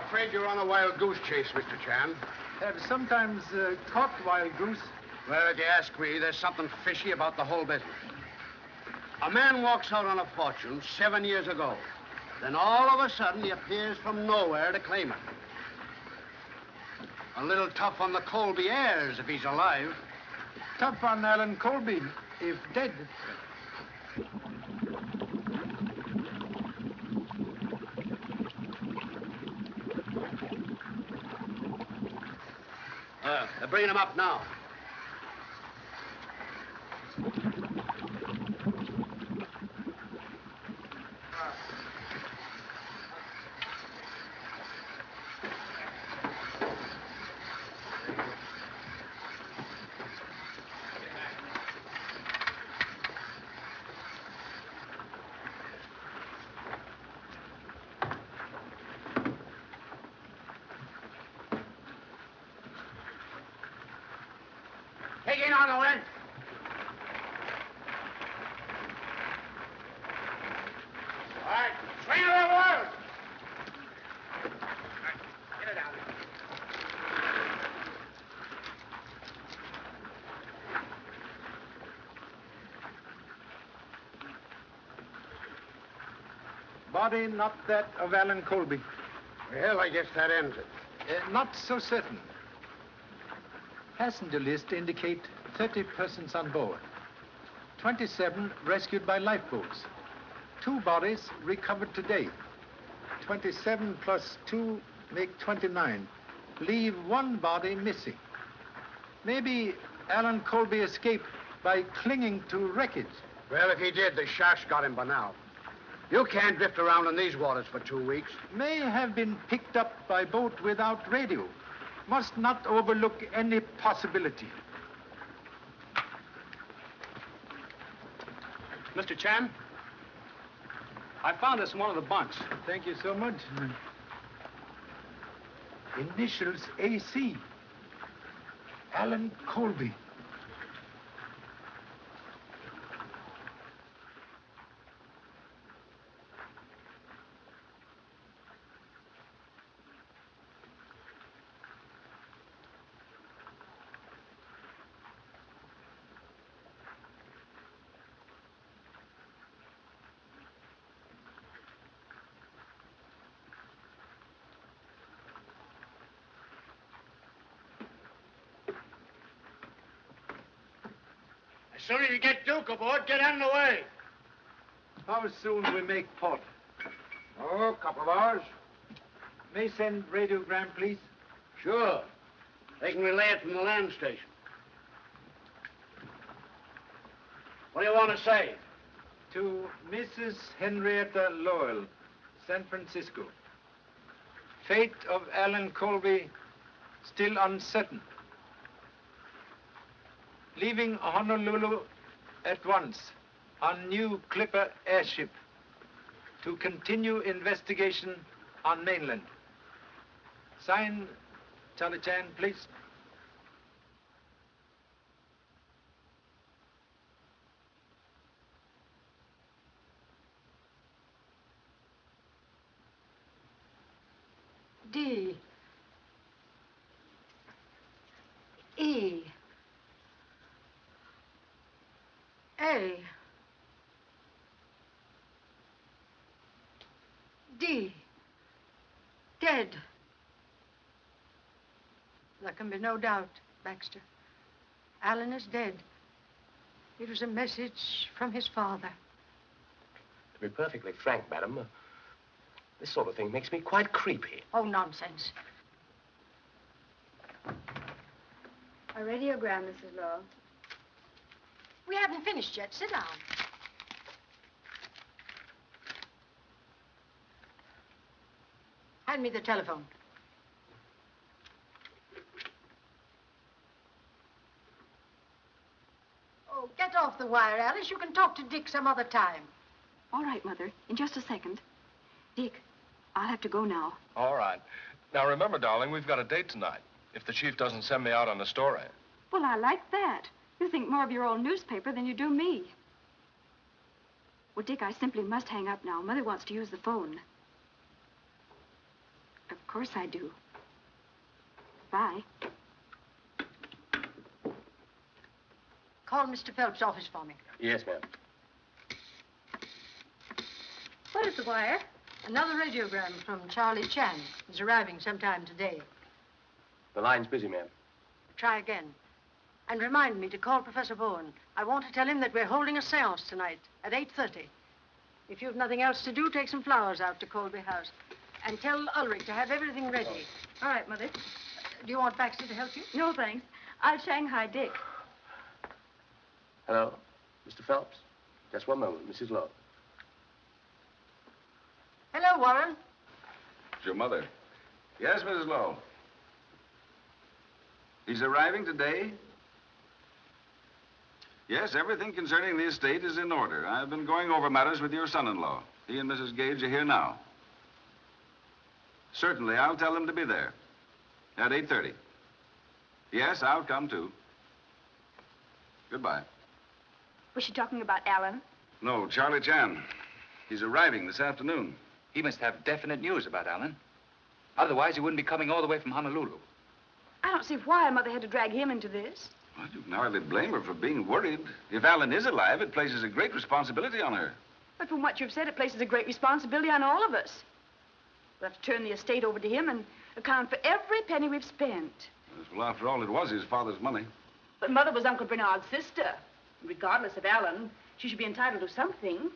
afraid you're on a wild goose chase, Mr. Chan. Have sometimes caught wild goose. Well, if you ask me, there's something fishy about the whole business. A man walks out on a fortune 7 years ago. Then all of a sudden, he appears from nowhere to claim it. A little tough on the Colby heirs if he's alive. Tough on Alan Colby, if dead. They're bringing him up now. Take it on, Oland. All right, swing it over. Get it out. Body not that of Alan Colby. Well, I guess that ends it. Not so certain. Passenger list indicate 30 persons on board. 27 rescued by lifeboats. 2 bodies recovered today. 27 plus 2 make 29. Leave 1 body missing. Maybe Alan Colby escaped by clinging to wreckage. Well, if he did, the sharks got him by now. You can't drift around in these waters for 2 weeks. May have been picked up by boat without radio. Must not overlook any possibility. Mr. Chan, I found this in one of the bunks. Thank you so much. Initials AC. Alan Colby. As soon as you get Duke aboard, get out of the way. How soon we make port? Oh, a couple of hours. May send radiogram, please? Sure. They can relay it from the land station. What do you want to say? To Mrs. Henrietta Lowell, San Francisco. Fate of Alan Colby still uncertain. Leaving Honolulu at once on new Clipper airship to continue investigation on mainland. Sign, Charlie Chan, please. D. E. A. D. Dead. There can be no doubt, Baxter. Alan is dead. It was a message from his father. To be perfectly frank, madam, this sort of thing makes me quite creepy. Oh, nonsense. A radiogram, Mrs. Lowell. We haven't finished yet. Sit down. Hand me the telephone. Oh, get off the wire, Alice. You can talk to Dick some other time. All right, Mother. In just a second. Dick, I'll have to go now. All right. Now, remember, darling, we've got a date tonight. If the chief doesn't send me out on a story. Well, I like that. You think more of your old newspaper than you do me. Well, Dick, I simply must hang up now. Mother wants to use the phone. Of course I do. Bye. Call Mr. Phelps' office for me. Yes, ma'am. What is the wire? Another radiogram from Charlie Chan. He's arriving sometime today. The line's busy, ma'am. Try again. And remind me to call Professor Bowen. I want to tell him that we're holding a seance tonight at 8:30. If you've nothing else to do, take some flowers out to Colby House. And tell Ulrich to have everything ready. All right, Mother. Do you want Baxter to help you? No, thanks. I'll Shanghai Dick. Hello, Mr. Phelps? Just one moment, Mrs. Lowe. Hello, Warren. It's your mother. Yes, Mrs. Lowe. He's arriving today? Yes, everything concerning the estate is in order. I've been going over matters with your son-in-law. He and Mrs. Gage are here now. Certainly, I'll tell them to be there at 8:30. Yes, I'll come too. Goodbye. Was she talking about Alan? No, Charlie Chan. He's arriving this afternoon. He must have definite news about Alan. Otherwise, he wouldn't be coming all the way from Honolulu. I don't see why Mother had to drag him into this. Well, you can hardly blame her for being worried. If Alan is alive, it places a great responsibility on her. But from what you've said, it places a great responsibility on all of us. We'll have to turn the estate over to him and account for every penny we've spent. Well, after all, it was his father's money. But Mother was Uncle Bernard's sister. Regardless of Alan, she should be entitled to something.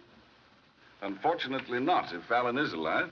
Unfortunately not, if Alan is alive.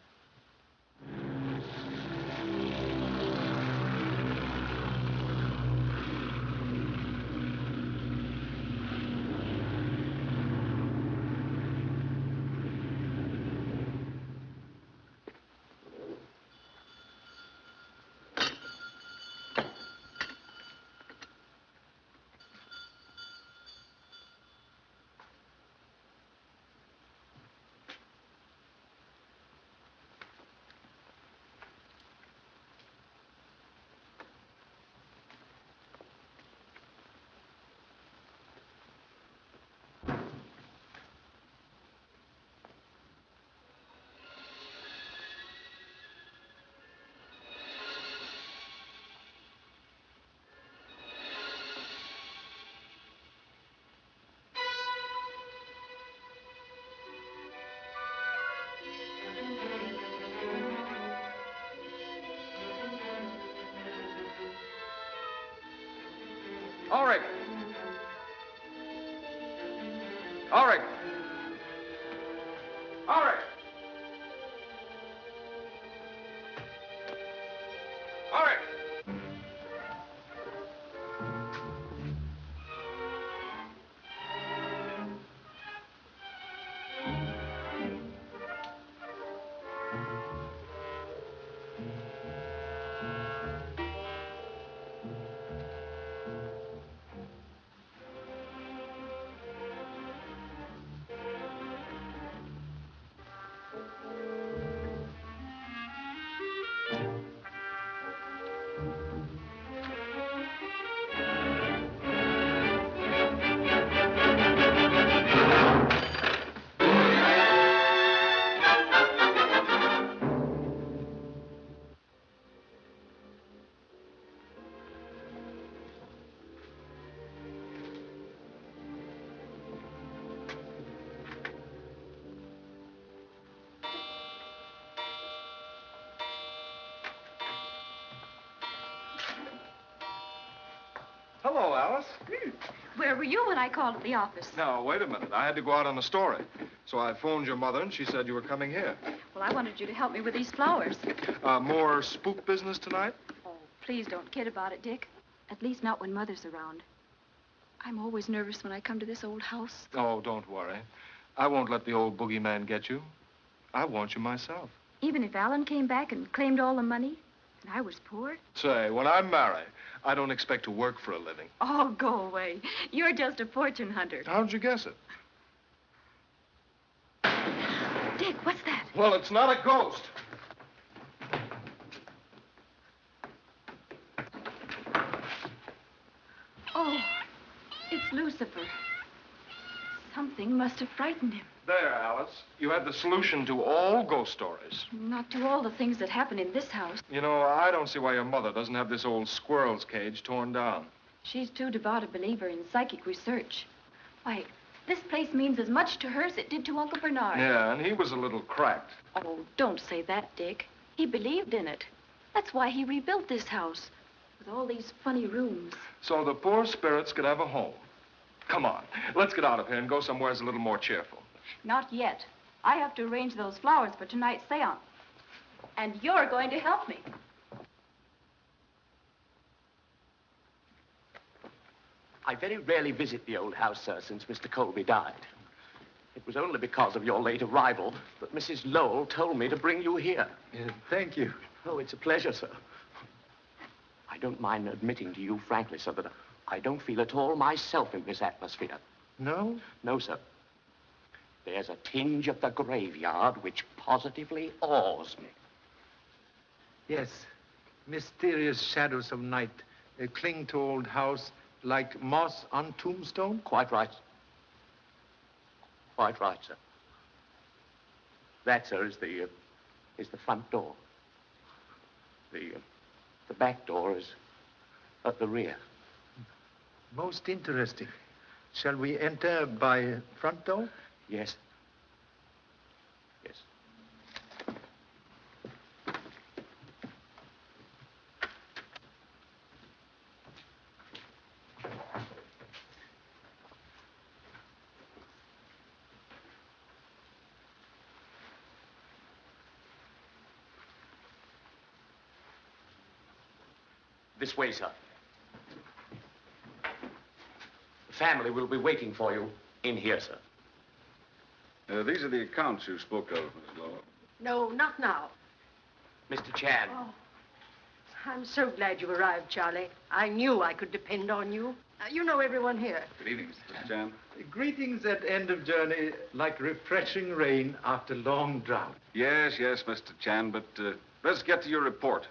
Ulrich! Ulrich! Ulrich! Ulrich! Hello, Alice. Where were you when I called at the office? Now, wait a minute. I had to go out on a story. So I phoned your mother, and she said you were coming here. Well, I wanted you to help me with these flowers. More spook business tonight? Oh, please don't kid about it, Dick. At least not when Mother's around. I'm always nervous when I come to this old house. Oh, don't worry. I won't let the old boogeyman get you. I want you myself. Even if Alan came back and claimed all the money, and I was poor? Say, when I'm married, I don't expect to work for a living. Oh, go away. You're just a fortune hunter. How'd you guess it? Dick, what's that? Well, it's not a ghost. Oh, it's Lucifer. Something must have frightened him. There, Alice. You had the solution to all ghost stories. Not to all the things that happen in this house. You know, I don't see why your mother doesn't have this old squirrel's cage torn down. She's too devout a believer in psychic research. Why, this place means as much to her as it did to Uncle Bernard. Yeah, and he was a little cracked. Oh, don't say that, Dick. He believed in it. That's why he rebuilt this house, with all these funny rooms. So the poor spirits could have a home. Come on, let's get out of here and go somewhere that's a little more cheerful. Not yet. I have to arrange those flowers for tonight's seance. And you're going to help me. I very rarely visit the old house, sir, since Mr. Colby died. It was only because of your late arrival that Mrs. Lowell told me to bring you here. Thank you. Oh, it's a pleasure, sir. I don't mind admitting to you frankly, sir, that I don't feel at all myself in this atmosphere. No? No, sir. There's a tinge of the graveyard which positively awes me. Yes. Mysterious shadows of night cling to old house like moss on tombstone? Quite right. Quite right, sir. That, sir, is the front door. The back door is at the rear. Most interesting. Shall we enter by front door? Yes. Yes. This way, sir. The family will be waiting for you in here, sir. These are the accounts you spoke of, Miss Lowell. No, not now. Mr. Chan. Oh, I'm so glad you arrived, Charlie. I knew I could depend on you. You know everyone here. Good evening, Mr. Chan. Chan? Greetings at end of journey, like refreshing rain after long drought. Yes, Mr. Chan, but let's get to your report.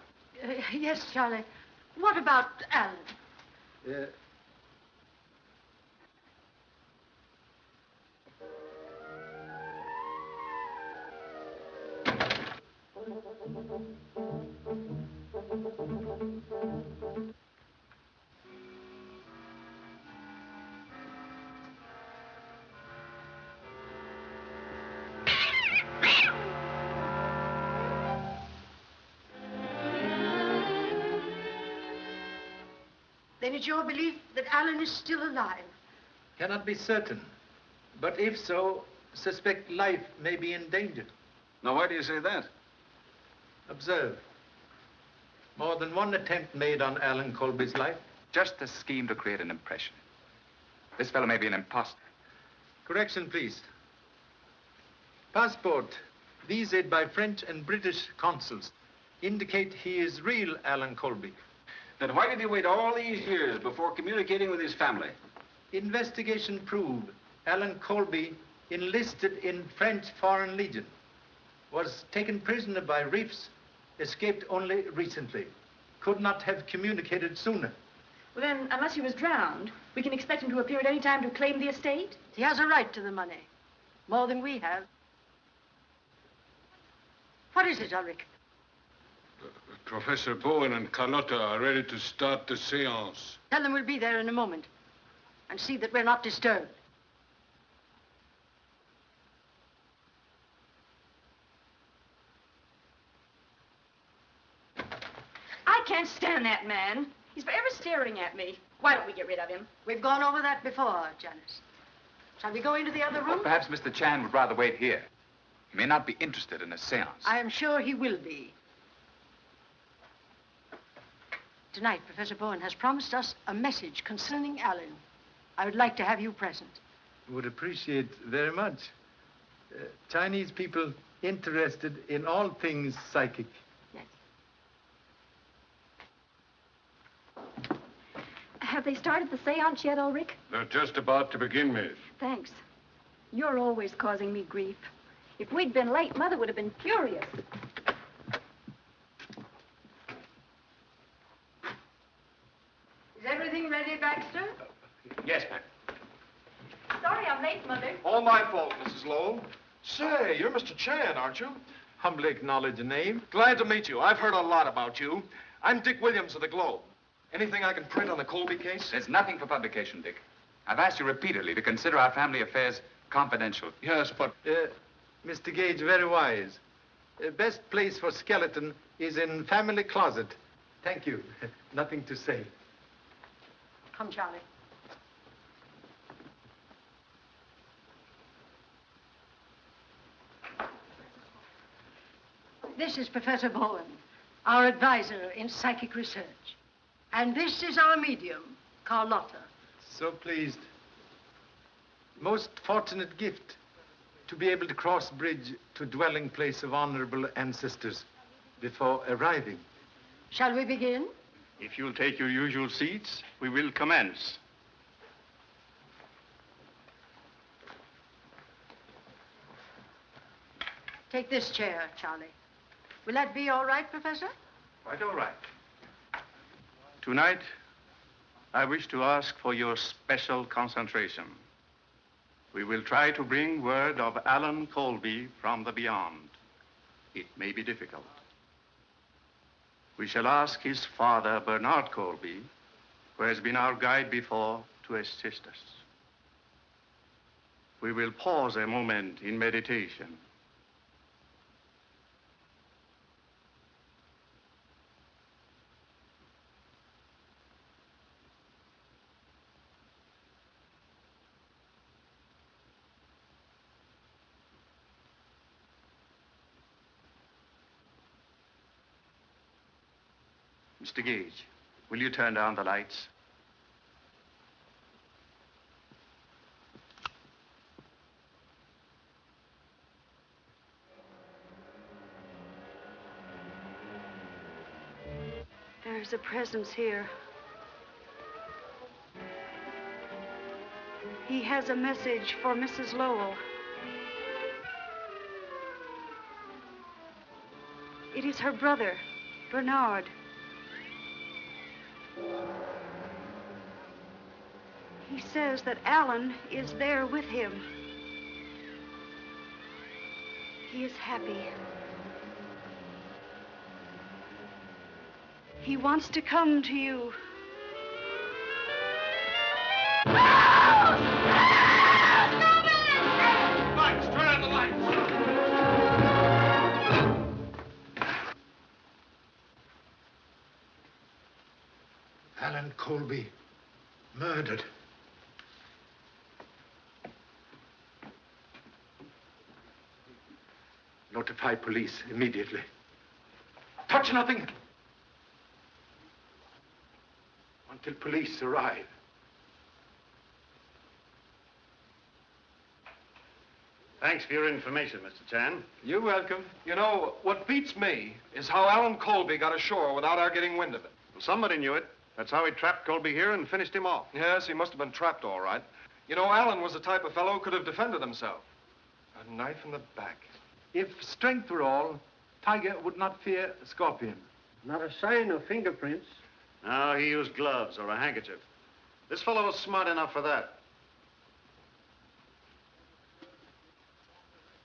Yes, Charlie. What about Alan? Then it's your belief that Alan is still alive? Cannot be certain. But if so, suspect life may be in danger. Now, why do you say that? Observe. More than one attempt made on Alan Colby's life. Just a scheme to create an impression. This fellow may be an imposter. Correction, please. Passport, visaed by French and British consuls, indicate he is real Alan Colby. Then why did he wait all these years before communicating with his family? Investigation proved Alan Colby enlisted in French Foreign Legion, was taken prisoner by reefs, escaped only recently. Could not have communicated sooner. Well, then, unless he was drowned, we can expect him to appear at any time to claim the estate? He has a right to the money. More than we have. What is it, Ulrich? Professor Bowen and Carlotta are ready to start the seance. Tell them we'll be there in a moment. And see that we're not disturbed. I can't stand that man. He's forever staring at me. Why don't we get rid of him? We've gone over that before, Janice. Shall we go into the other room? Perhaps Mr. Chan would rather wait here. He may not be interested in a seance. I am sure he will be. Tonight, Professor Bowen has promised us a message concerning Alan. I would like to have you present. Would appreciate very much. Chinese people interested in all things psychic. Yes. Have they started the seance yet, Ulrich? They're just about to begin, Miss. Thanks. You're always causing me grief. If we'd been late, Mother would have been furious. Is everything ready, Baxter? Yes, ma'am. Sorry I'm late, Mother. All my fault, Mrs. Lowell. Say, you're Mr. Chan, aren't you? Humbly acknowledge the name. Glad to meet you. I've heard a lot about you. I'm Dick Williams of the Globe. Anything I can print on the Colby case? There's nothing for publication, Dick. I've asked you repeatedly to consider our family affairs confidential. Yes, but... Mr. Gage, very wise. Best place for skeleton is in family closet. Thank you. Nothing to say. Come, Charlie. This is Professor Bowen, our advisor in psychic research. And this is our medium, Carlotta. So pleased. Most fortunate gift to be able to cross bridge to dwelling place of honorable ancestors before arriving. Shall we begin? If you'll take your usual seats, we will commence. Take this chair, Charlie. Will that be all right, Professor? Quite all right. Tonight, I wish to ask for your special concentration. We will try to bring word of Alan Colby from the beyond. It may be difficult. We shall ask his father, Bernard Colby, who has been our guide before, to assist us. We will pause a moment in meditation. Mr. Gage, will you turn down the lights? There's a presence here. He has a message for Mrs. Lowell. It is her brother, Bernard. He says that Alan is there with him. He is happy. He wants to come to you. Lights, turn on the lights. Alan Colby, murdered. Notify police immediately. Touch nothing until police arrive. Thanks for your information, Mr. Chan. You're welcome. You know, what beats me is how Alan Colby got ashore without our getting wind of it. Well, somebody knew it. That's how he trapped Colby here and finished him off. Yes, he must have been trapped all right. You know, Alan was the type of fellow who could have defended himself. A knife in the back. If strength were all, Tiger would not fear a scorpion. Not a sign of fingerprints. No, he used gloves or a handkerchief. This fellow was smart enough for that.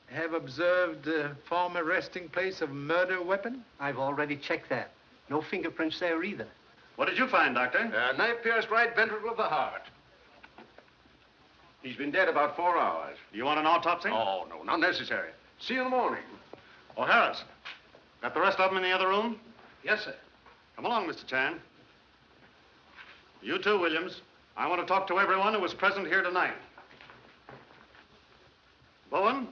Have observed the former resting place of murder weapon? I've already checked that. No fingerprints there either. What did you find, Doctor? Knife pierced right ventricle of the heart. He's been dead about 4 hours. You want an autopsy? Oh, no, not necessary. See you in the morning. Oh, Harris, got the rest of them in the other room? Yes, sir. Come along, Mr. Chan. You too, Williams. I want to talk to everyone who was present here tonight. Bowen,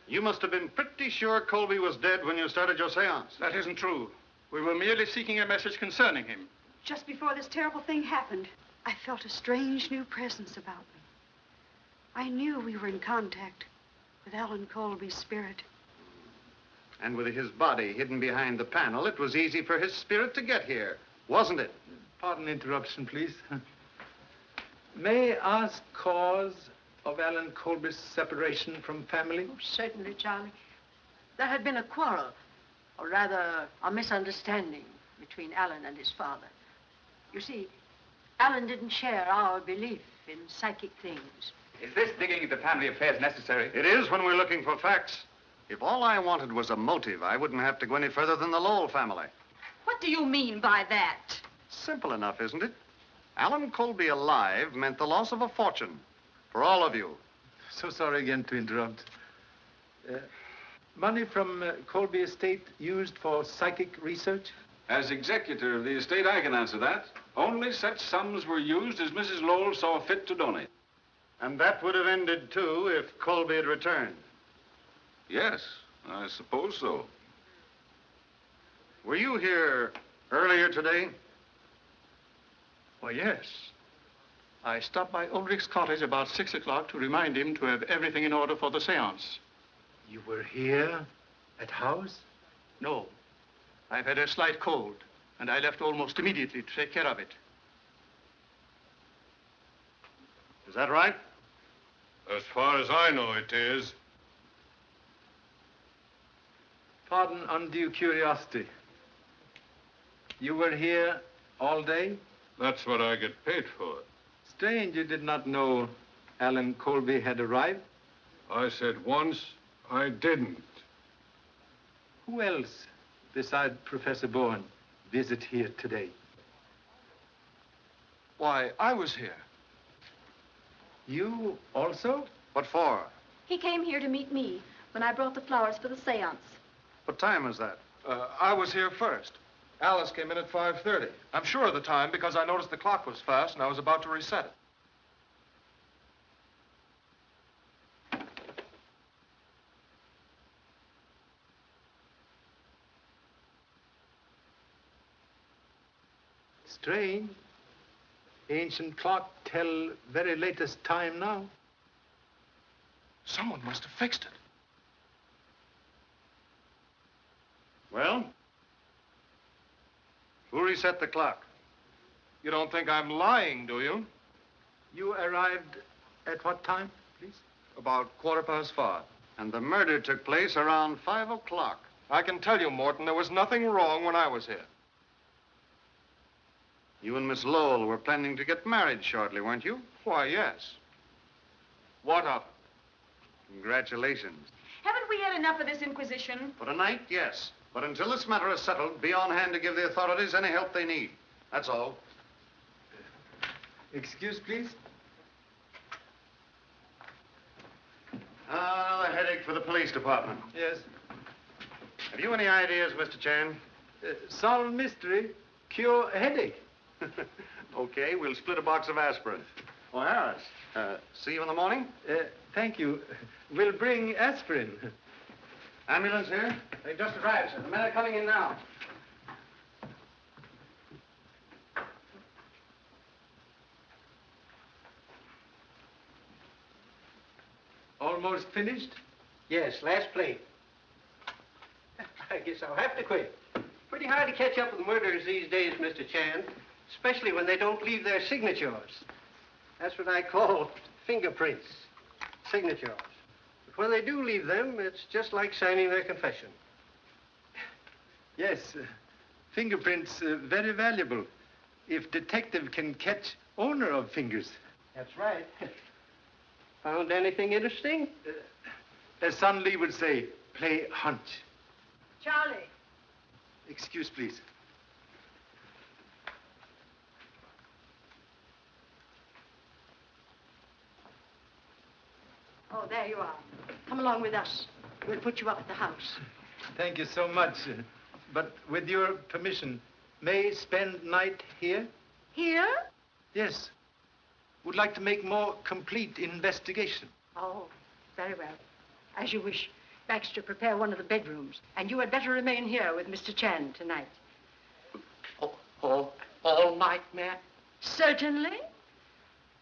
you must have been pretty sure Colby was dead when you started your seance. That isn't true. We were merely seeking a message concerning him. Just before this terrible thing happened, I felt a strange new presence about me. I knew we were in contact with Alan Colby's spirit. And with his body hidden behind the panel, it was easy for his spirit to get here, wasn't it? Pardon interruption, please. May I ask cause of Alan Colby's separation from family? Oh, certainly, Charlie. There had been a quarrel, or rather, a misunderstanding between Alan and his father. You see, Alan didn't share our belief in psychic things. Is this digging into family affairs necessary? It is when we're looking for facts. If all I wanted was a motive, I wouldn't have to go any further than the Lowell family. What do you mean by that? Simple enough, isn't it? Alan Colby alive meant the loss of a fortune for all of you. So sorry again to interrupt. Money from Colby estate used for psychic research? As executor of the estate, I can answer that. Only such sums were used as Mrs. Lowell saw fit to donate. And that would have ended, too, if Colby had returned. Yes, I suppose so. Were you here earlier today? Why, yes. I stopped by Ulrich's cottage about 6 o'clock to remind him to have everything in order for the seance. You were here at house? No. I've had a slight cold, and I left almost immediately to take care of it. Is that right? As far as I know, it is. Pardon undue curiosity. You were here all day? That's what I get paid for. Strange you did not know Alan Colby had arrived. I said once, I didn't. Who else, beside Professor Bowen, visit here today? Why, I was here. You also? What for? He came here to meet me when I brought the flowers for the seance. What time was that? I was here first. Alice came in at 5:30. I'm sure of the time because I noticed the clock was fast and I was about to reset it. Strange. Ancient clock tell very latest time now. Someone must have fixed it. Well? Who reset the clock? You don't think I'm lying, do you? You arrived at what time, please? About 5:15. And the murder took place around 5 o'clock. I can tell you, Morton, there was nothing wrong when I was here. You and Miss Lowell were planning to get married shortly, weren't you? Why, yes. What of it? Congratulations. Haven't we had enough of this inquisition? For tonight, yes. But until this matter is settled, be on hand to give the authorities any help they need. That's all. Excuse, please. Another headache for the police department. Yes. Have you any ideas, Mr. Chan? Solve mystery, cure a headache. Okay, we'll split a box of aspirin. Oh, Harris, see you in the morning? Thank you. We'll bring aspirin. Ambulance here? They've just arrived, sir. The men are coming in now. Almost finished? Yes, last plate. I guess I'll have to quit. Pretty hard to catch up with murderers these days, Mr. Chan, especially when they don't leave their signatures. That's what I call fingerprints, signatures. But when they do leave them, it's just like signing their confession. Yes, fingerprints very valuable if detective can catch owner of fingers. That's right. Found anything interesting? As Son Lee would say, play hunch. Charlie. Excuse, please. Oh, there you are. Come along with us. We'll put you up at the house. Thank you so much. But with your permission, may spend night here? Here? Yes. Would like to make more complete investigation. Oh, very well. As you wish. Baxter, prepare one of the bedrooms. And you had better remain here with Mr. Chan tonight. All night, ma'am? Certainly.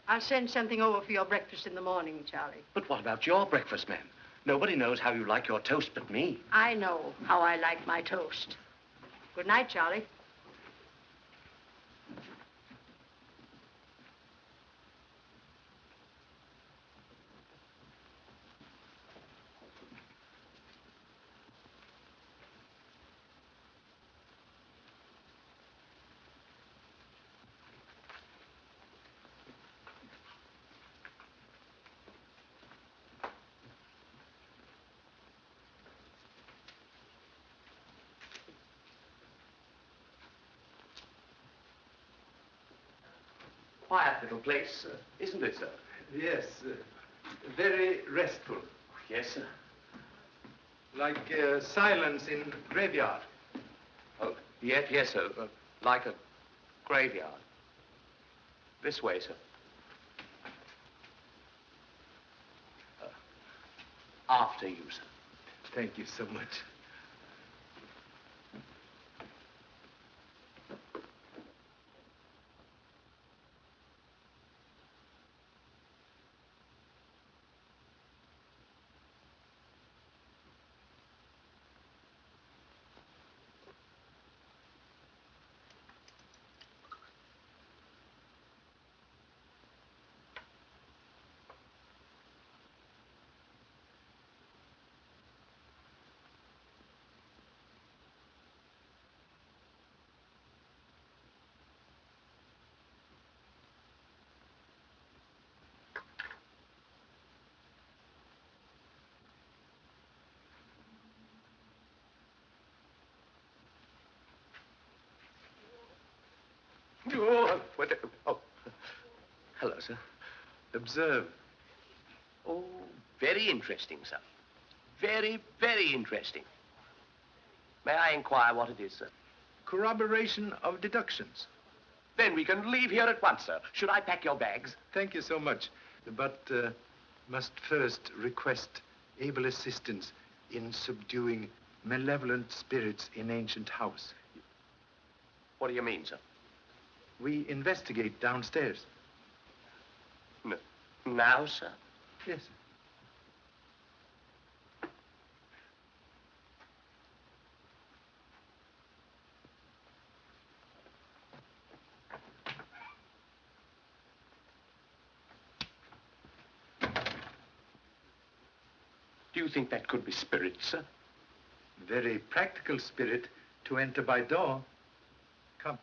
I'll send something over for your breakfast in the morning, Charlie. But what about your breakfast, ma'am? Nobody knows how you like your toast but me. I know how I like my toast. Good night, Charlie. quiet little place, isn't it, sir? Yes, very restful. Yes, sir. Like silence in graveyard. Oh, yes, sir. Like a graveyard. This way, sir. After you, sir. Thank you so much. Oh, hello, sir. Observe. Oh, very interesting, sir. Very, very interesting. May I inquire what it is, sir? Corroboration of deductions. Then we can leave here at once, sir. Should I pack your bags? Thank you so much. But must first request able assistance in subduing malevolent spirits in ancient house. What do you mean, sir? We investigate downstairs. No. Now, sir? Yes. Do you think that could be spirits, sir? Very practical spirit to enter by door. Come.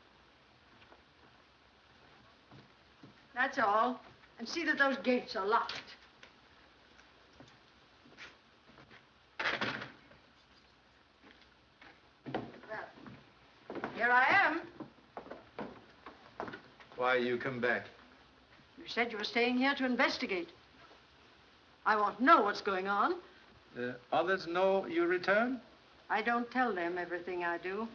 That's all. And see that those gates are locked. Well, here I am. Why you come back? You said you were staying here to investigate. I want to know what's going on. Others know you return? I don't tell them everything I do.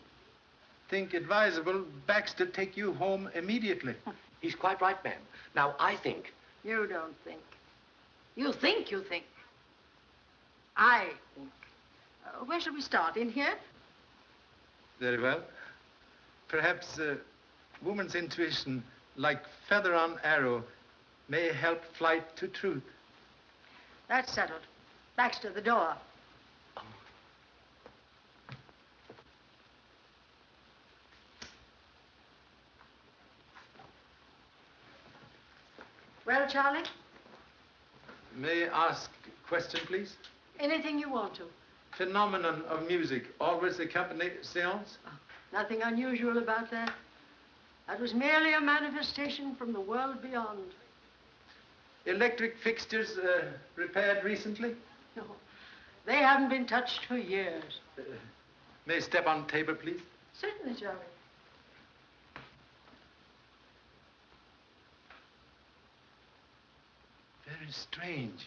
Think advisable Baxter take you home immediately. He's quite right, ma'am. Now, I think... You don't think. You think you think. I think. Where shall we start? In here? Very well. Perhaps woman's intuition, like feather on arrow, may help flight to truth. That's settled. Baxter, the door. Well, Charlie? May I ask a question, please? Anything you want to. Phenomenon of music always accompany seance? Oh, nothing unusual about that. That was merely a manifestation from the world beyond. Electric fixtures repaired recently? No, they haven't been touched for years. May I step on table, please? Certainly, Charlie. Very strange.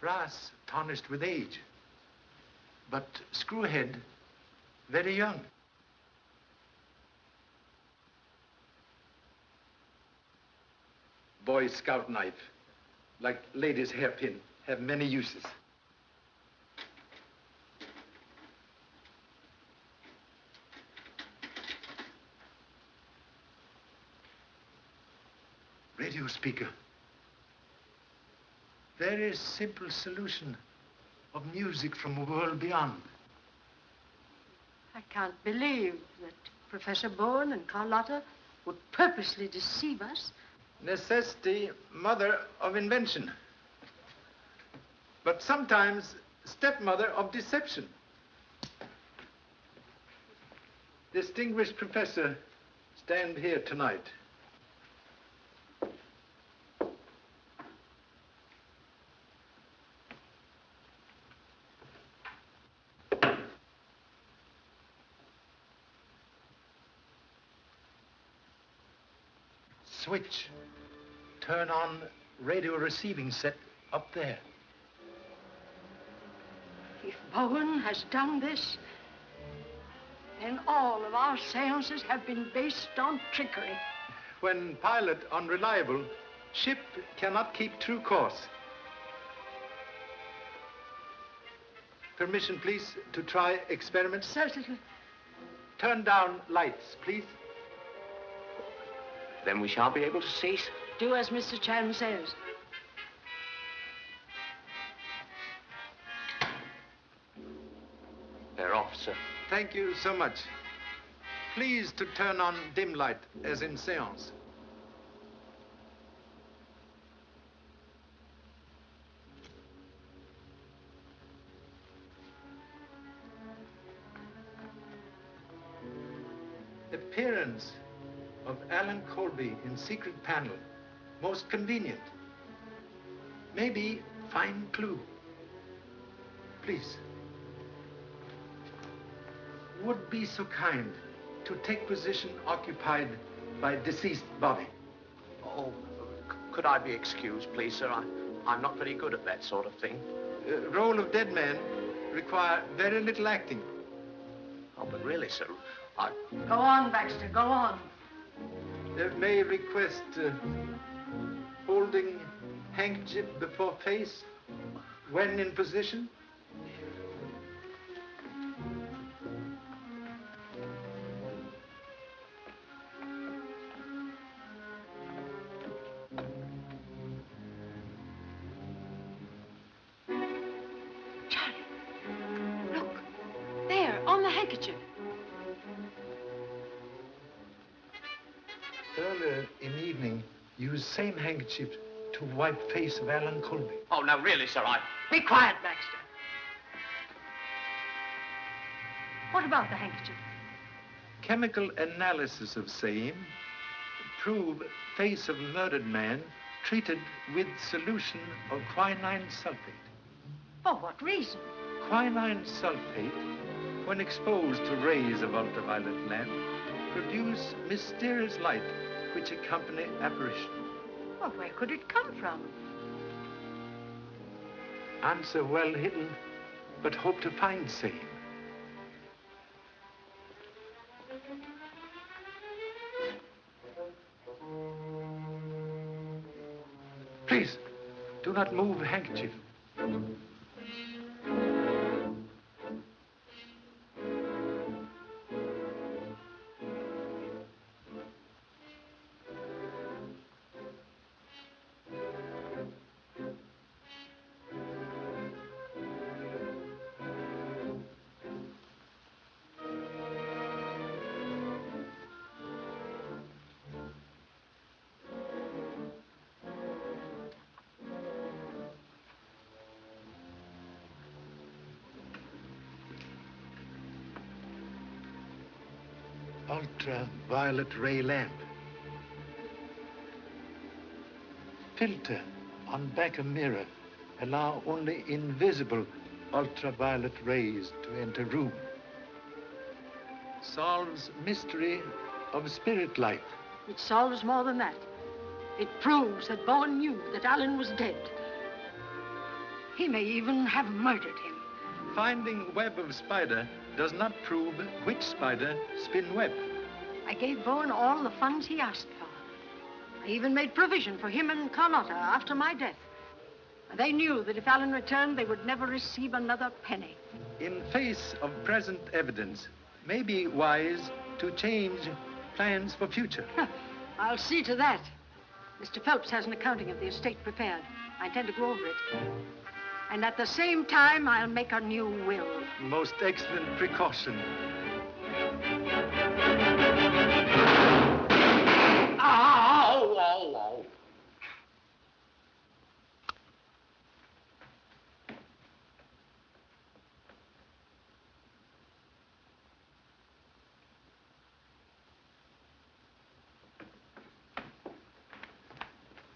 Brass tarnished with age, but screwhead very young. Boy Scout knife, like ladies' hairpin, have many uses. Radio speaker. Very simple solution of music from a world beyond. I can't believe that Professor Bowen and Carlotta would purposely deceive us. Necessity, mother of invention. But sometimes stepmother of deception. Distinguished professor, stand here tonight. switch. Turn on radio receiving set up there. If Bowen has done this, then all of our seances have been based on trickery. When pilot unreliable, ship cannot keep true course. Permission, please, to try experiment? Certainly. Turn down lights, please. Then we shan't be able to see. Do as Mr. Chan says. They're off, sir. Thank you so much. Please to turn on dim light, as in seance. Appearance of Alan Colby in secret panel. Most convenient. Maybe fine clue. Please. Would be so kind to take position occupied by deceased body. Oh, could I be excused, please, sir? I'm not very good at that sort of thing. Role of dead man require very little acting. Oh, but really, sir, Go on, Baxter, go on. May request holding handkerchief before face when in position. Charlie, look, there, on the handkerchief. Earlier in evening, used same handkerchief to wipe face of Alan Colby. Oh, now, really, sir, Be quiet, Baxter. What about the handkerchief? Chemical analysis of same prove face of murdered man treated with solution of quinine sulfate. For what reason? Quinine sulfate, when exposed to rays of ultraviolet lamp, produce mysterious light which accompany apparition. Well, where could it come from? Answer well hidden, but hope to find same. Please, do not move handkerchief. Ultraviolet ray lamp. Filter on back of mirror allow only invisible ultraviolet rays to enter room. Solves mystery of spirit light. It solves more than that. It proves that Bowen knew that Alan was dead. He may even have murdered him. Finding web of spider does not prove which spider spin web. I gave Bowen all the funds he asked for. I even made provision for him and Carlotta after my death. And they knew that if Alan returned, they would never receive another penny. In face of present evidence, may be wise to change plans for future. I'll see to that. Mr. Phelps has an accounting of the estate prepared. I intend to go over it. And at the same time, I'll make a new will. Most excellent precaution. Ow, ow, ow.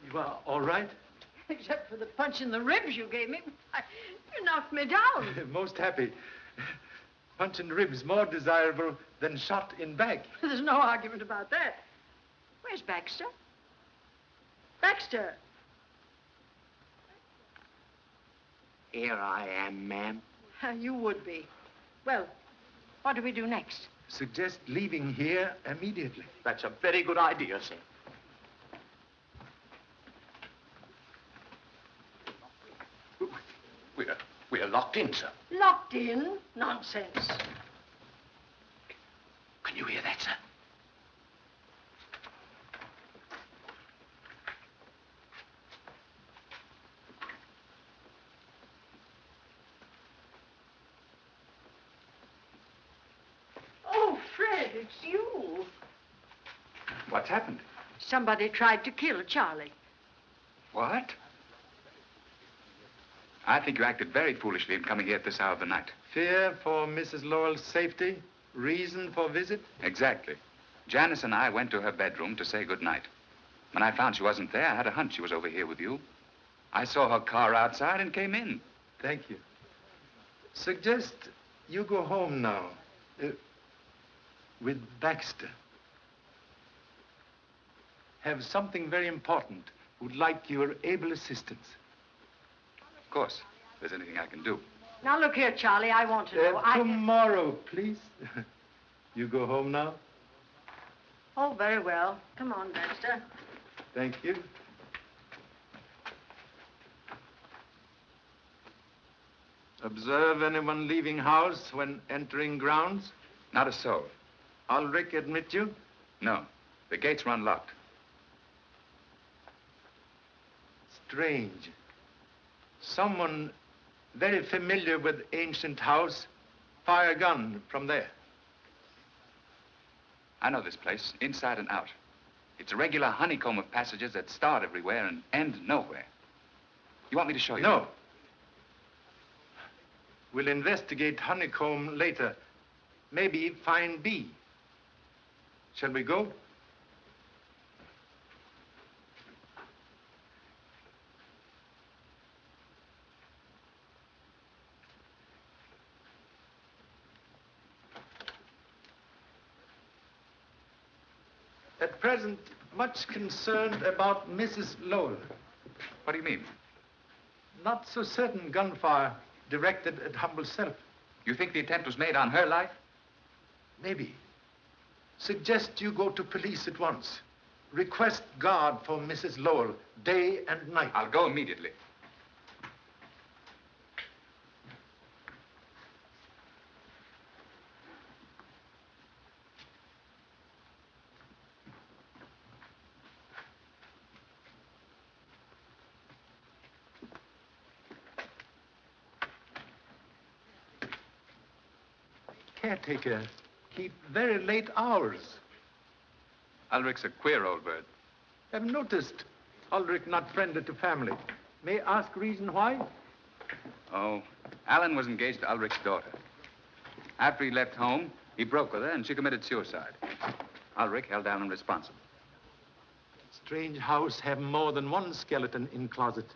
You are all right? Except for the punch in the ribs you gave me. You knocked me down. Most happy. Punch in ribs more desirable than shot in back. There's no argument about that. Where's Baxter? Baxter! Here I am, ma'am. You would be. Well, what do we do next? Suggest leaving here immediately. That's a very good idea, sir. We're locked in, sir. Locked in? Nonsense. Can you hear that, sir? Oh, Fred, it's you. What's happened? Somebody tried to kill Charlie. What? I think you acted very foolishly in coming here at this hour of the night. Fear for Mrs. Lowell's safety? Reason for visit? Exactly. Janice and I went to her bedroom to say goodnight. When I found she wasn't there, I had a hunch she was over here with you. I saw her car outside and came in. Thank you. Suggest you go home now. With Baxter. Have something very important. Would like your able assistance. Of course, if there's anything I can do. Now, look here, Charlie, I want to know. Tomorrow, please. You go home now? Oh, very well. Come on, Baxter. Thank you. Observe anyone leaving house when entering grounds? Not a soul. Ulrich admit you? No. The gates were unlocked. Strange. Someone very familiar with ancient house fire a gun from there. I know this place, inside and out. It's a regular honeycomb of passages that start everywhere and end nowhere. You want me to show you? No. We'll investigate honeycomb later. Maybe find B. Shall we go? At present, much concerned about Mrs. Lowell. What do you mean? Not so certain gunfire directed at humble self. You think the attempt was made on her life? Maybe. Suggest you go to police at once. Request guard for Mrs. Lowell, day and night. I'll go immediately. Caretaker, keep very late hours. Ulrich's a queer old bird. I've noticed Ulrich not friendly to family. May I ask reason why? Oh, Alan was engaged to Ulrich's daughter. After he left home, he broke with her and she committed suicide. Ulrich held Alan responsible. Strange house have more than one skeleton in closet.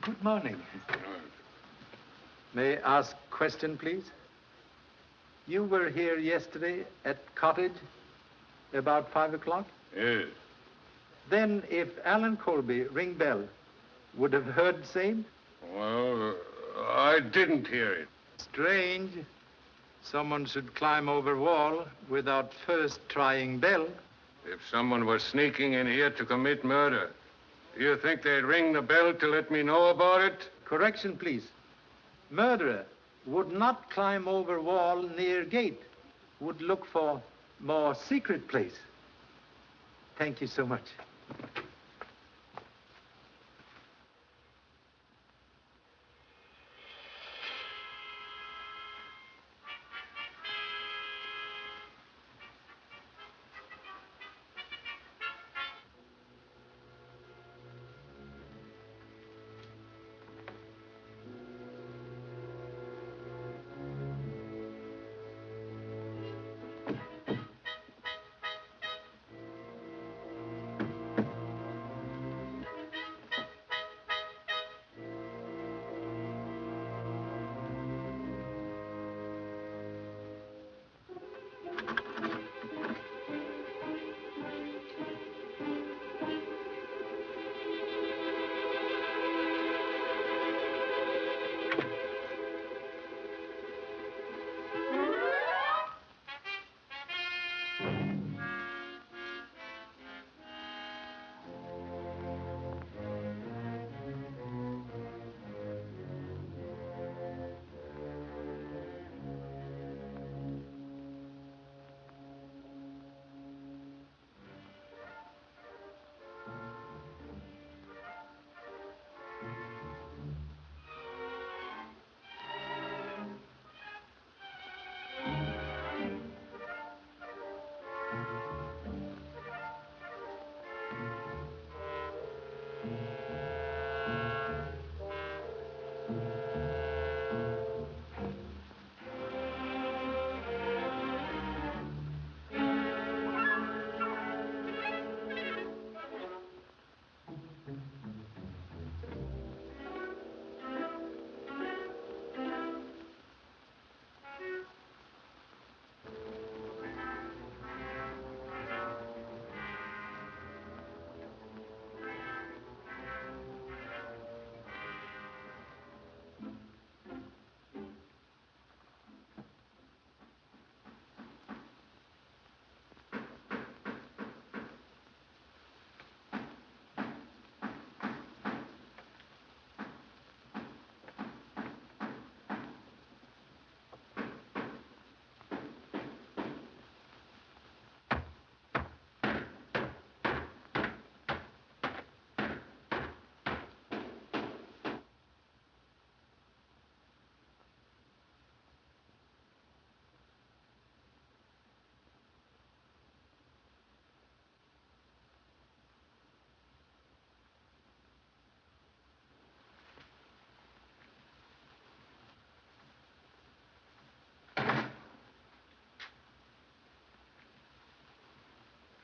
Good morning. May I ask question, please? You were here yesterday at cottage about 5 o'clock? Yes. Then if Alan Colby ring bell, would have heard same? Well, I didn't hear it. Strange. Someone should climb over wall without first trying bell. If someone was sneaking in here to commit murder, do you think they'd ring the bell to let me know about it? Correction, please. Murderer would not climb over wall near gate. Would look for more secret place. Thank you so much.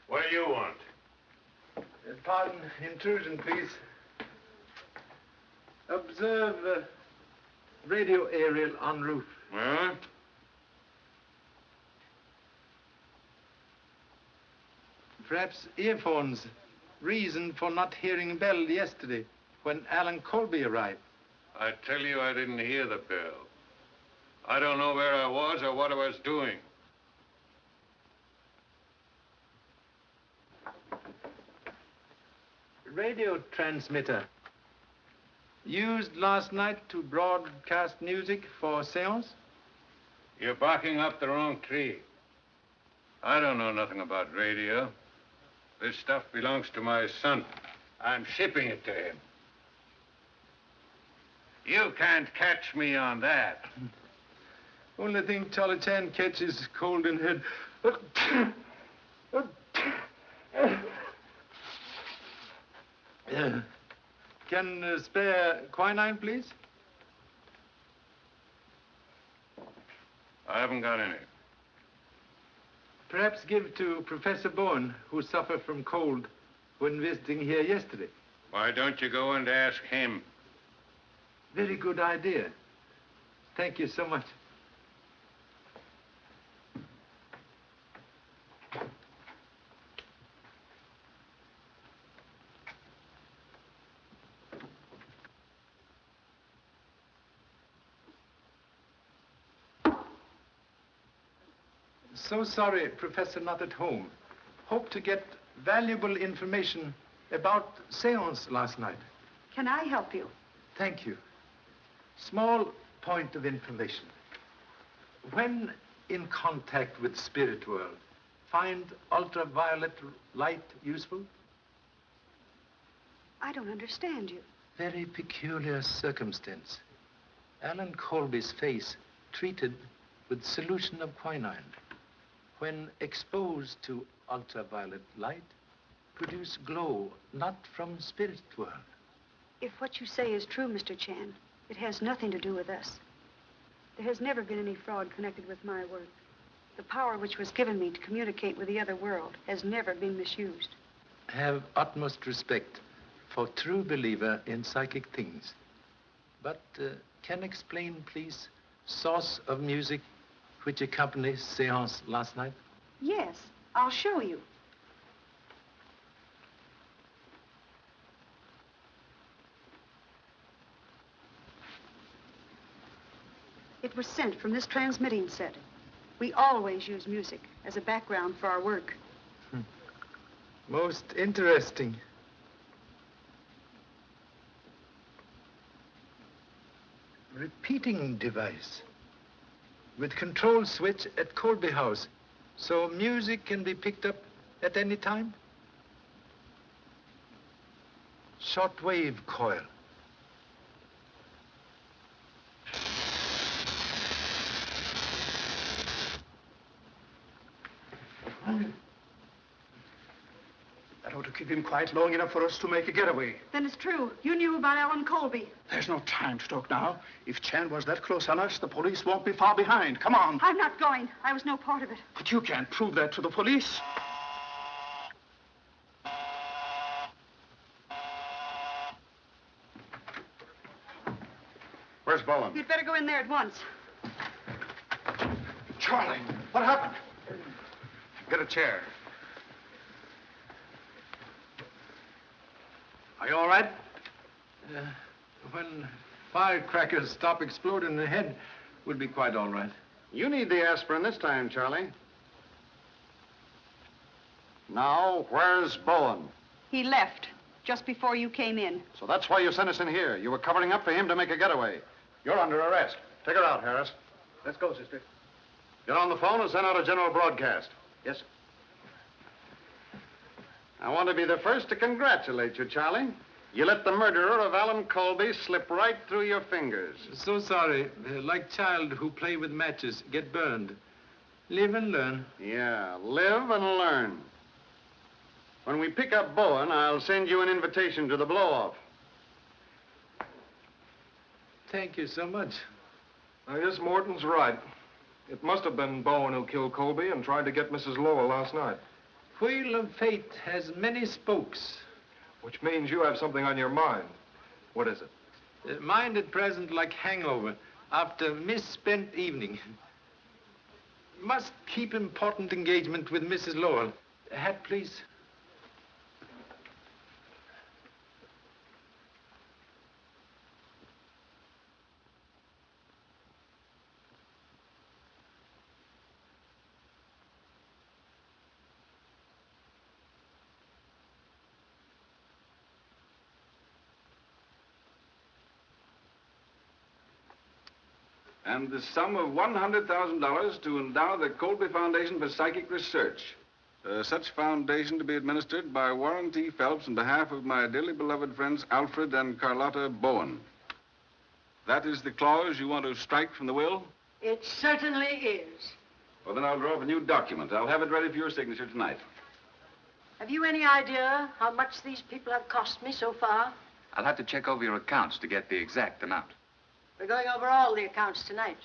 What do you want? Pardon intrusion, please. Observe radio aerial en route. Huh? Perhaps earphones. Reason for not hearing bell yesterday when Alan Colby arrived. I tell you, I didn't hear the bell. I don't know where I was or what I was doing. Radio transmitter. Used last night to broadcast music for seance? You're barking up the wrong tree. I don't know nothing about radio. This stuff belongs to my son. I'm shipping it to him. You can't catch me on that. Only thing Charlie Chan catches is cold in head. Can spare quinine, please? I haven't got any. Perhaps give to Professor Bowen, who suffered from cold when visiting here yesterday. Why don't you go and ask him? Very good idea. Thank you so much. So sorry, Professor not at home. Hope to get valuable information about seance last night. Can I help you? Thank you. Small point of information. When in contact with spirit world, find ultraviolet light useful? I don't understand you. Very peculiar circumstance. Alan Colby's face treated with solution of quinine, when exposed to ultraviolet light, produce glow not from spirit world. If what you say is true, Mr. Chan, it has nothing to do with us. There has never been any fraud connected with my work. The power which was given me to communicate with the other world has never been misused. Have utmost respect for true believer in psychic things. But can explain, please, source of music which accompanies seance last night? Yes, I'll show you. It was sent from this transmitting set. We always use music as a background for our work. Most interesting. Repeating device with control switch at Colby House, so music can be picked up at any time. Shortwave coil. That ought to keep him quiet long enough for us to make a getaway. Then it's true. You knew about Alan Colby. There's no time to talk now. If Chan was that close on us, the police won't be far behind. Come on. I'm not going. I was no part of it. But you can't prove that to the police. Where's Bowen? You'd better go in there at once. Charlie, what happened? Get a chair. Are you all right? When firecrackers stop exploding in the head, we'll be quite all right. You need the aspirin this time, Charlie. Now, where's Bowen? He left just before you came in. So that's why you sent us in here. You were covering up for him to make a getaway. You're under arrest. Take her out, Harris. Let's go, sister. Get on the phone and send out a general broadcast. Yes, sir. I want to be the first to congratulate you, Charlie. You let the murderer of Alan Colby slip right through your fingers. So sorry. Like child who play with matches, get burned. Live and learn. Yeah, live and learn. When we pick up Bowen, I'll send you an invitation to the blow-off. Thank you so much. I guess Morton's right. It must have been Bowen who killed Colby and tried to get Mrs. Lowell last night. wheel of fate has many spokes. Which means you have something on your mind. What is it? Mind at present like hangover after misspent evening. Must keep important engagement with Mrs. Lowell. A hat, please. And the sum of $100,000 to endow the Colby Foundation for Psychic Research. Such foundation to be administered by Warren T. Phelps on behalf of my dearly beloved friends Alfred and Carlotta Bowen. That is the clause you want to strike from the will? It certainly is. Well, then I'll draw up a new document. I'll have it ready for your signature tonight. Have you any idea how much these people have cost me so far? I'll have to check over your accounts to get the exact amount. We're going over all the accounts tonight.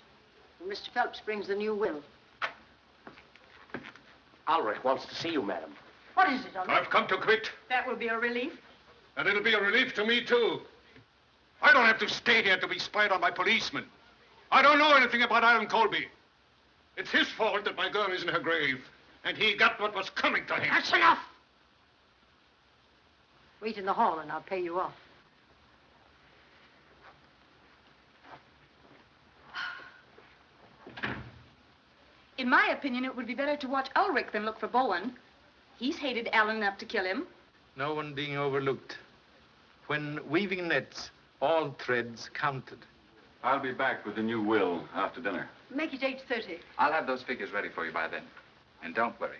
And Mr. Phelps brings the new will. Ulrich wants to see you, madam. What is it, Ulrich? I've come to quit. That will be a relief. And it'll be a relief to me, too. I don't have to stay here to be spied on by policemen. I don't know anything about Alan Colby. It's his fault that my girl is in her grave. And he got what was coming to him. That's enough! Wait in the hall and I'll pay you off. In my opinion, it would be better to watch Ulrich than look for Bowen. He's hated Alan enough to kill him. No one being overlooked. When weaving nets, all threads counted. I'll be back with the new will after dinner. Make it 8:30. I'll have those figures ready for you by then. And don't worry.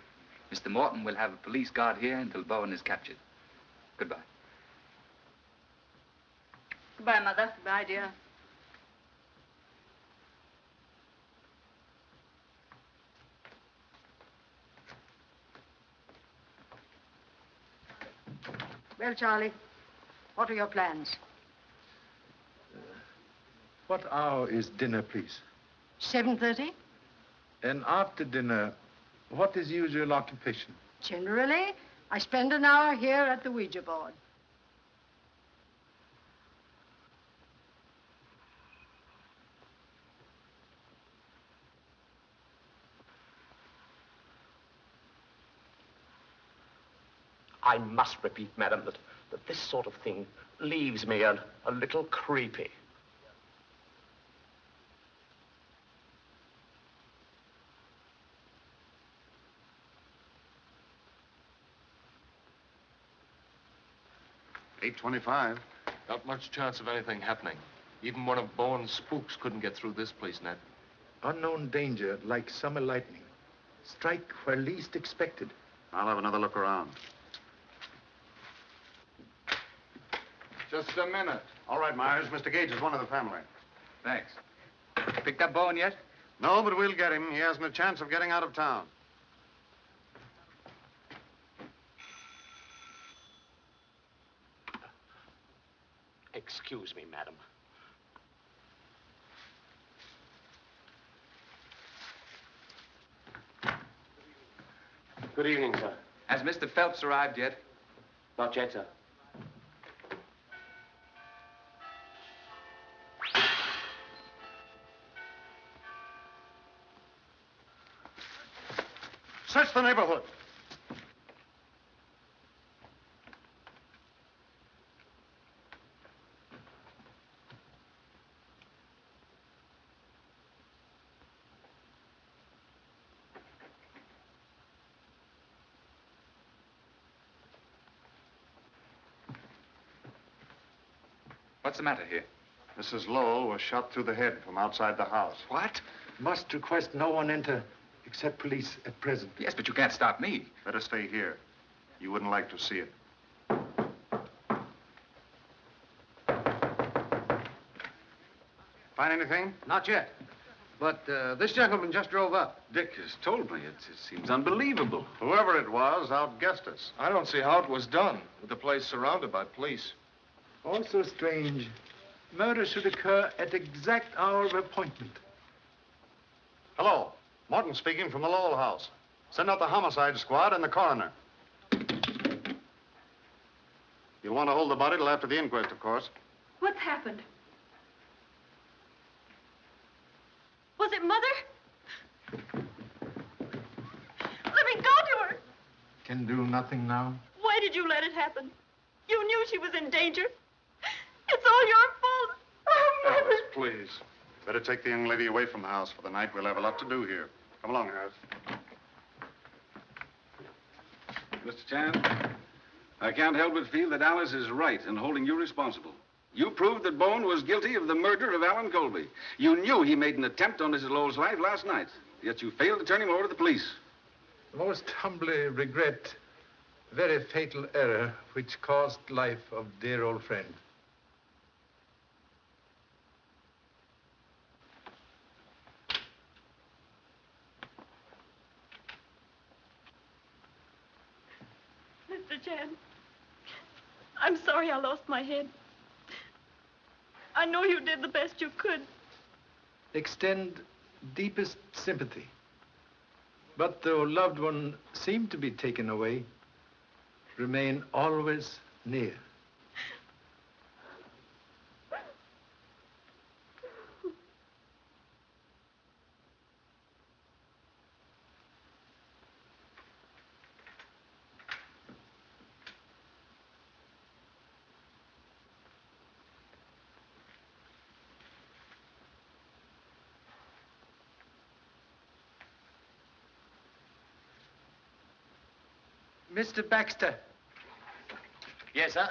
Mr. Morton will have a police guard here until Bowen is captured. Goodbye. Goodbye, Mother. Goodbye, dear. Well, Charlie, what are your plans? What hour is dinner, please? 7:30? And after dinner, what is usual occupation? Generally, I spend an hour here at the Ouija board. I must repeat, madam, that this sort of thing leaves me a little creepy. $8.25. Not much chance of anything happening. Even one of Bowen's spooks couldn't get through this place, Ned. Unknown danger, like summer lightning. Strike where least expected. I'll have another look around. Just a minute. All right, Myers. Mr. Gage is one of the family. Thanks. Picked up Bowen yet? No, but we'll get him. He hasn't a chance of getting out of town. Excuse me, madam. Good evening, sir. Has Mr. Phelps arrived yet? Not yet, sir. Search the neighborhood. What's the matter here? Mrs. Lowell was shot through the head from outside the house. What? Must request no one enter except police at present. Yes, but you can't stop me. Better stay here. You wouldn't like to see it. Find anything? Not yet. But this gentleman just drove up. Dick has told me. It seems unbelievable. Whoever it was outguessed us. I don't see how it was done, with the place surrounded by police. Also strange. Murder should occur at exact hour of appointment. Hello. Morton speaking from the Lowell house. Send out the homicide squad and the coroner. You'll want to hold the body till after the inquest, of course. What's happened? Was it Mother? Let me go to her. Can do nothing now. Why did you let it happen? You knew she was in danger. It's all your fault. Oh, Mother. Alice, please. Better take the young lady away from the house for the night. We'll have a lot to do here. Come along, Harris. Mr. Chan, I can't help but feel that Alice is right in holding you responsible. You proved that Bowen was guilty of the murder of Alan Colby. You knew he made an attempt on Mrs. Lowell's life last night, yet you failed to turn him over to the police. Most humbly regret very fatal error which cost life of dear old friend. Mr. Chan, I'm sorry I lost my head. I know you did the best you could. Extend deepest sympathy. But though loved one seemed to be taken away, remain always near. Mr. Baxter. Yes, sir?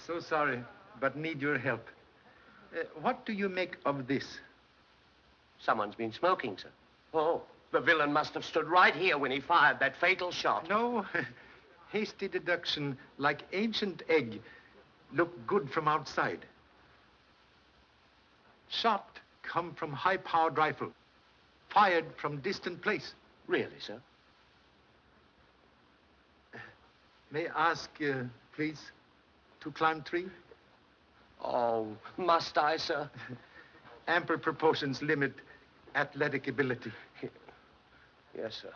So sorry, but need your help. What do you make of this? Someone's been smoking, sir. Oh, the villain must have stood right here when he fired that fatal shot. No. Hasty deduction, like ancient egg, look good from outside. Shot come from high-powered rifle, fired from distant place. Really, sir? May I ask, please, to climb tree? Oh, must I, sir? Ample proportions limit athletic ability. Yes, sir.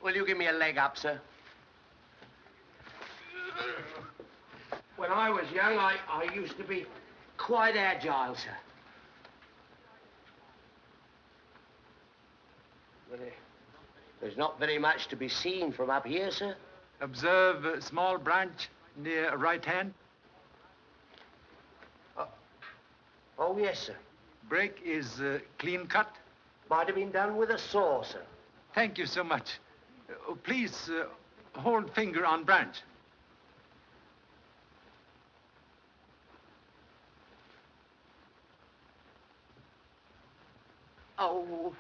Will you give me a leg up, sir? When I was young, I used to be quite agile, sir. But there's not very much to be seen from up here, sir. Observe a small branch near right hand. Oh, yes, sir. Break is clean cut. Might have been done with a saw, sir. Thank you so much. Please hold finger on branch. Oh.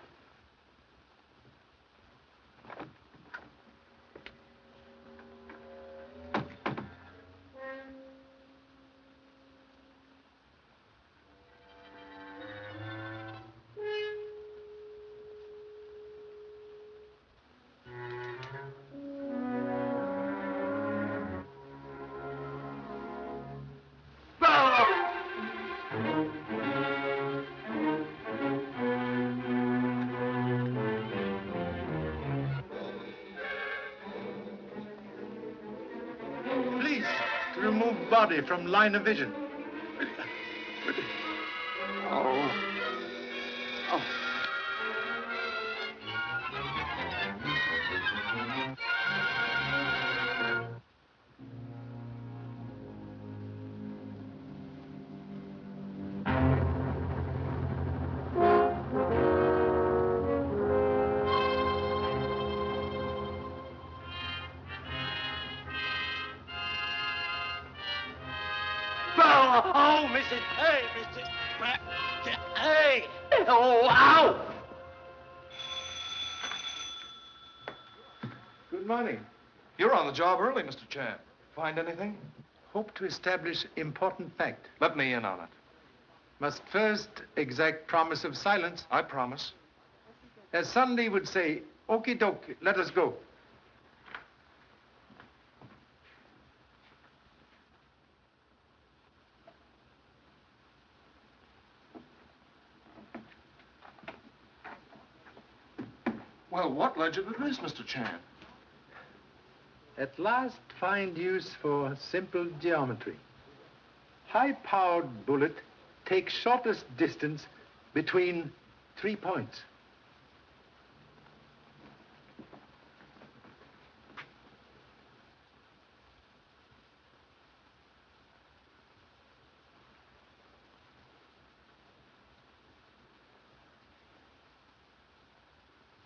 Please, to remove body from line of vision. Oh. Oh. Oh, Mrs. Hey, Mrs. Hey! Oh, ow! Good morning. You're on the job early, Mr. Chan. Find anything? Hope to establish important fact. Let me in on it. Must first exact promise of silence. I promise. As Sunday would say, Okie doke, let us go. Well, what led you to this, Mr. Chan? At last find use for simple geometry. High-powered bullet takes shortest distance between 3 points.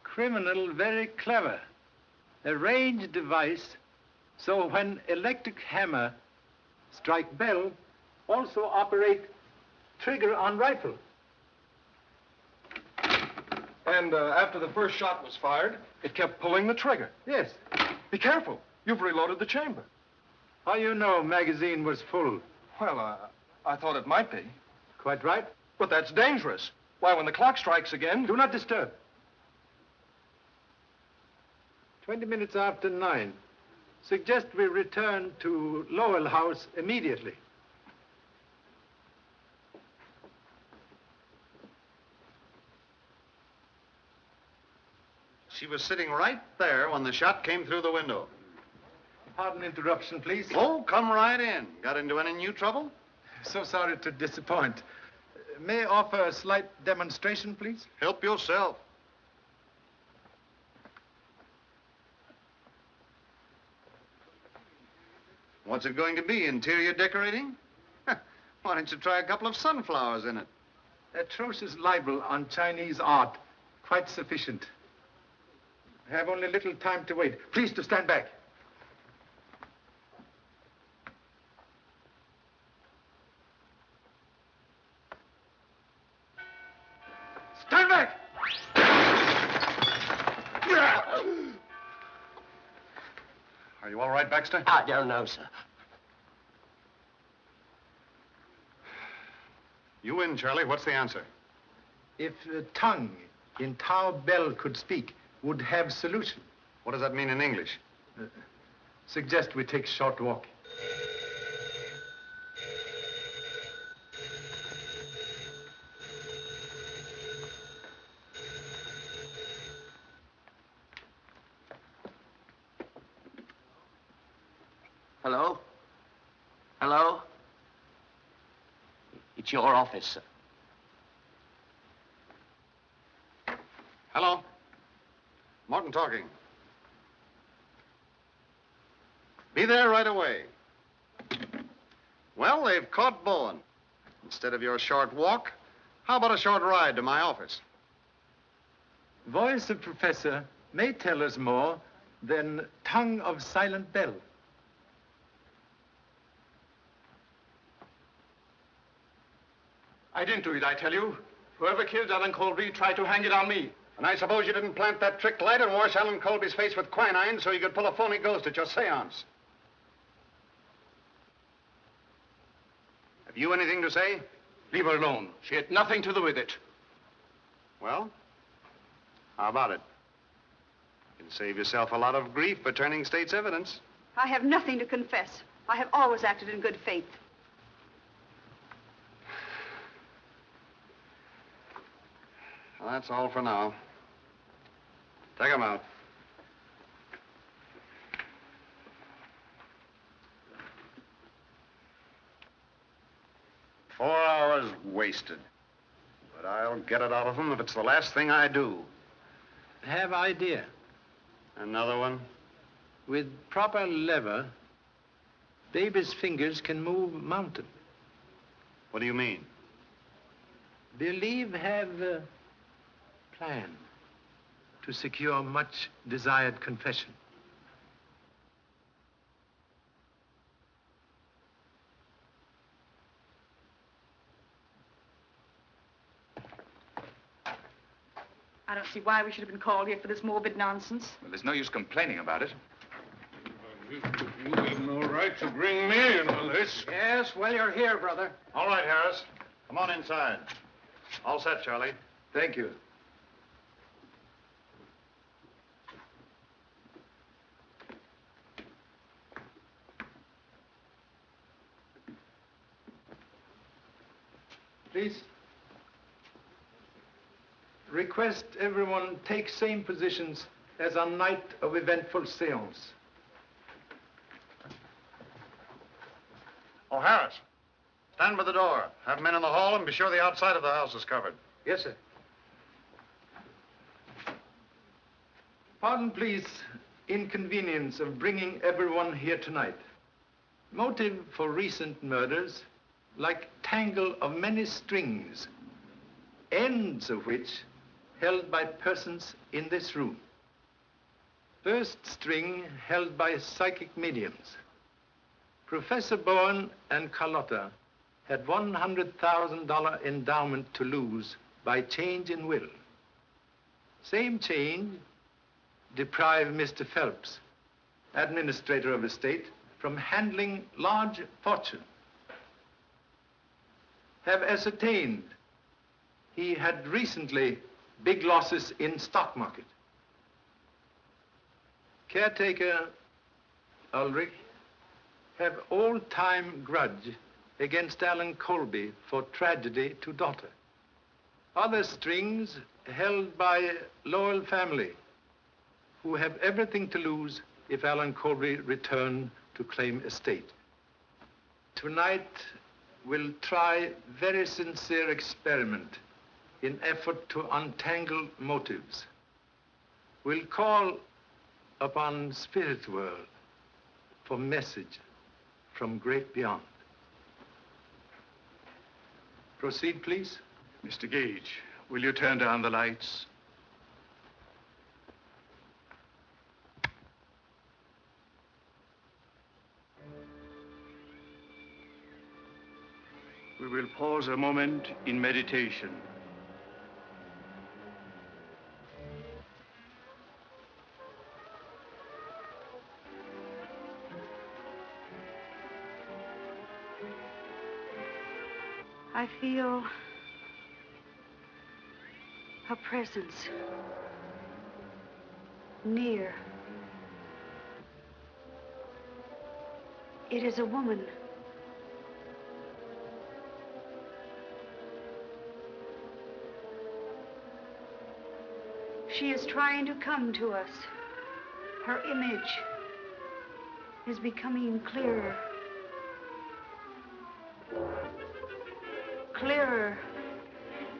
Criminal very clever. A range device, so when electric hammer strike bell, also operate trigger on rifle. And after the first shot was fired, it kept pulling the trigger. Yes. Be careful. You've reloaded the chamber. How you know magazine was full? Well, I thought it might be. Quite right. But that's dangerous. Why, when the clock strikes again... Do not disturb. 20 minutes after 9. Suggest we return to Lowell House immediately. She was sitting right there when the shot came through the window. Pardon interruption, please. Oh, come right in. Got into any new trouble? So sorry to disappoint. May I offer a slight demonstration, please? Help yourself. What's it going to be, interior decorating? Why don't you try a couple of sunflowers in it? Atrocious libel on Chinese art. Quite sufficient. I have only little time to wait. Please to stand back. Stand back! Are you all right, Baxter? I don't know, sir. You win, Charlie. What's the answer? If tongue in Tao Bell could speak, would have solution. What does that mean in English? Suggest we take a short walk. Hello? Hello? It's your office, sir. Hello? Morton talking. Be there right away. Well, they've caught Bowen. Instead of your short walk, how about a short ride to my office? Voice of professor may tell us more than tongue of silent bell. I didn't do it, I tell you. Whoever killed Alan Colby tried to hang it on me. And I suppose you didn't plant that trick light and wash Alan Colby's face with quinine so you could pull a phony ghost at your seance. Have you anything to say? Leave her alone. She had nothing to do with it. Well, how about it? You can save yourself a lot of grief by turning state's evidence. I have nothing to confess. I have always acted in good faith. Well, that's all for now. Take him out. "4 hours wasted. But I'll get it out of them if it's the last thing I do. Have idea. Another one? With proper lever, baby's fingers can move mountain. What do you mean? Believe have a plan to secure much desired confession. I don't see why we should have been called here for this morbid nonsense. Well, there's no use complaining about it. You have no right to bring me in on this. Yes, well, you're here, brother. All right, Harris. Come on inside. All set, Charlie. Thank you. Please. Request everyone take same positions as on night of eventful seance. Oh, Harris, stand by the door. Have men in the hall and be sure the outside of the house is covered. Yes, sir. Pardon, please, inconvenience of bringing everyone here tonight. Motive for recent murders, like tangle of many strings, ends of which held by persons in this room. First string held by psychic mediums. Professor Bowen and Carlotta had $100,000 endowment to lose by change in will. Same change deprived Mr. Phelps, administrator of estate, from handling large fortune. Have ascertained he had recently big losses in stock market. Caretaker Ulrich have all-time grudge against Alan Colby for tragedy to daughter. Other strings held by Lowell family, who have everything to lose if Alan Colby return to claim estate. Tonight, we'll try very sincere experiment in effort to untangle motives. We'll call upon spirit world for message from great beyond. Proceed, please. Mr. Gage, will you turn down the lights? We will pause a moment in meditation. I feel a presence near. It is a woman. She is trying to come to us. Her image is becoming clearer. Clearer.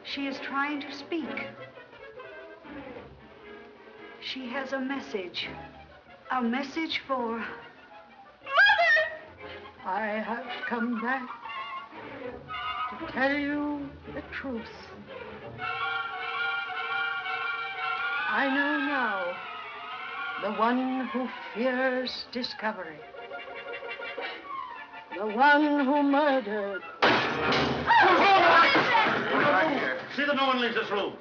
She is trying to speak. She has a message. A message for... Mother! I have come back to tell you the truth. I know now the one who fears discovery. The one who murdered. See that no one leaves this room.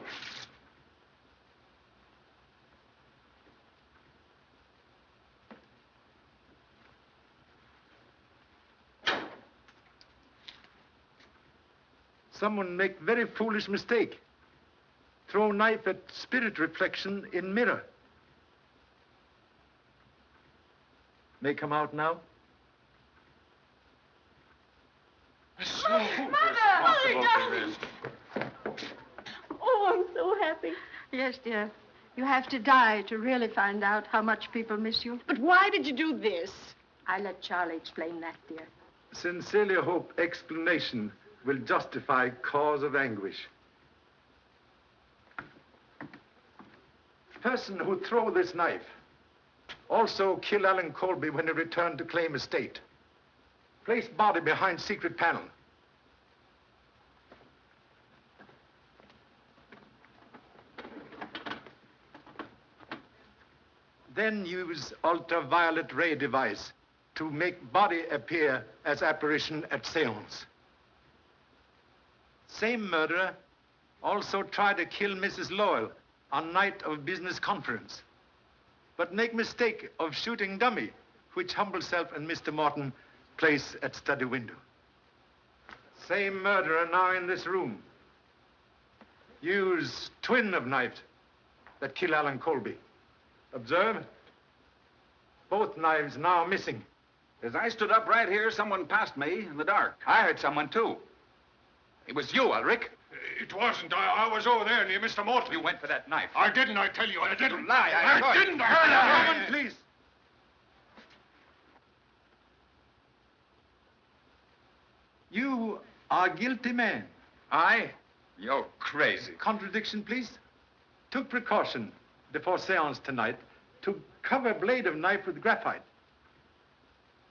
Someone make very foolish mistake. Throw knife at spirit reflection in mirror. May come out now. Mother, darling. Oh, I'm so happy. Yes, dear. You have to die to really find out how much people miss you. But why did you do this? I let Charlie explain that, dear. Sincerely hope explanation will justify cause of anguish. Person who throw this knife also kill Alan Colby when he returned to claim estate. Place body behind secret panel. Then use ultraviolet ray device to make body appear as apparition at seance. Same murderer also tried to kill Mrs. Lowell on night of business conference, but make mistake of shooting dummy, which humble self and Mr. Morton place at study window. Same murderer now in this room. Use twin of knife that kill Alan Colby. Observe, both knives now missing. As I stood up right here, someone passed me in the dark. I heard someone, too. It was you, Ulrich. It wasn't. I was over there near Mr. Morton. You went for that knife. I didn't, I tell you. I didn't. You lie. I saw it. didn't. I Woman, please. You are a guilty man. I? You're crazy. Contradiction, please. Took precaution before seance tonight to cover blade of knife with graphite.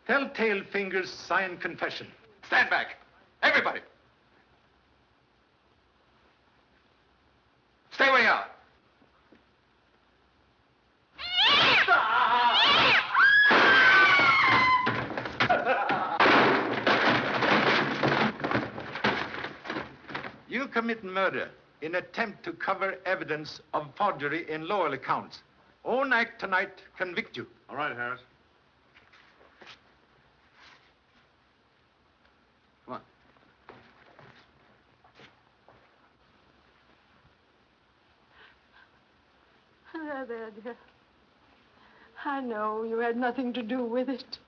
Telltale fingers sign confession. Stand back. Everybody. Stay where you are. You commit murder in attempt to cover evidence of forgery in Lowell accounts. Own act tonight convict you. All right, Harris. Come on. There, dear. I know you had nothing to do with it.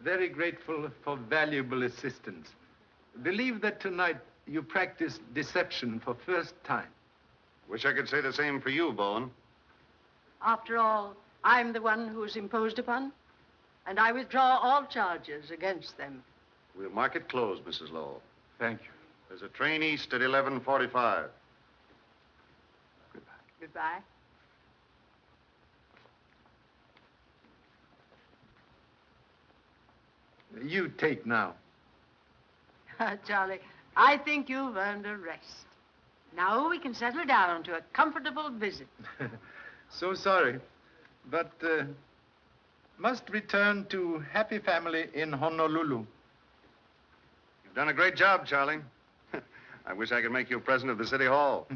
Very grateful for valuable assistance. Believe that tonight you practiced deception for first time. Wish I could say the same for you, Bowen. After all, I'm the one who's imposed upon, and I withdraw all charges against them. We'll mark it closed, Mrs. Lowell. Thank you. There's a train east at 11:45. Goodbye. You take now. Charlie, I think you've earned a rest. Now we can settle down to a comfortable visit. So sorry, but must return to happy family in Honolulu. You've done a great job, Charlie. I wish I could make you a president of the City Hall.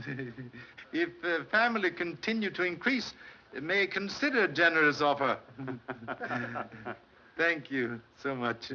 If family continue to increase, may consider generous offer. Thank you so much.